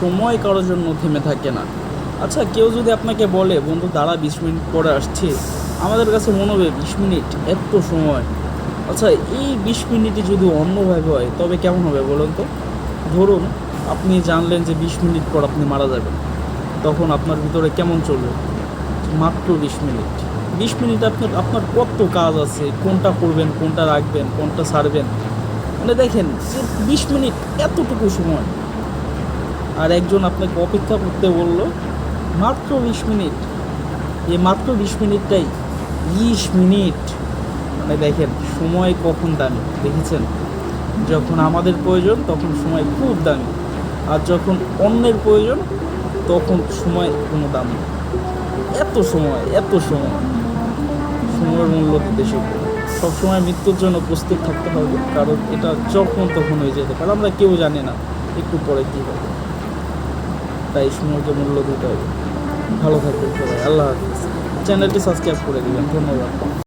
সময় কারোর জন্য থেমে থাকে না। আচ্ছা, কেউ যদি আপনাকে বলে বন্ধু দাঁড়া 20 মিনিট পরে আসছে, আমাদের কাছে মনে হবে 20 মিনিট এত সময়। আচ্ছা, এই 20 মিনিটে যদি অন্যভাবে হয় তবে কেমন হবে বলুন তো? ধরুন আপনি জানলেন যে 20 মিনিট পর আপনি মারা যাবেন, তখন আপনার ভিতরে কেমন চলবে? মাত্র 20 মিনিট। 20 মিনিট আপনার আপনার কত কাজ আছে, কোনটা করবেন, কোনটা রাখবেন, কোনটা ছাড়বেন। মানে দেখেন যে 20 মিনিট এতটুকু সময়, আর একজন আপনাকে অপেক্ষা করতে বললো মাত্র 20 মিনিট। এই মাত্র 20 মিনিটটাই 20 মিনিট। মানে দেখেন সময় কখন দামি, দেখেছেন? যখন আমাদের প্রয়োজন তখন সময় খুব দামি, আর যখন অন্যের প্রয়োজন তখন সময় কোনো দাম নেই। এত সময়, এত সময়, সময়ের মূল্য দিতে শিখবো। সবসময় মৃত্যুর জন্য প্রস্তুত থাকতে হবে, কারণ এটা যখন তখন হয়ে যেতে পারে, আমরা কেউ জানি না একটু পরে কী হবে। তাই সময়কে মূল্য দিতে হবে। ভালো থাকবেন সবাই, আল্লাহ হাফিজ। চ্যানেলটি সাবস্ক্রাইব করে দেবেন, ধন্যবাদ।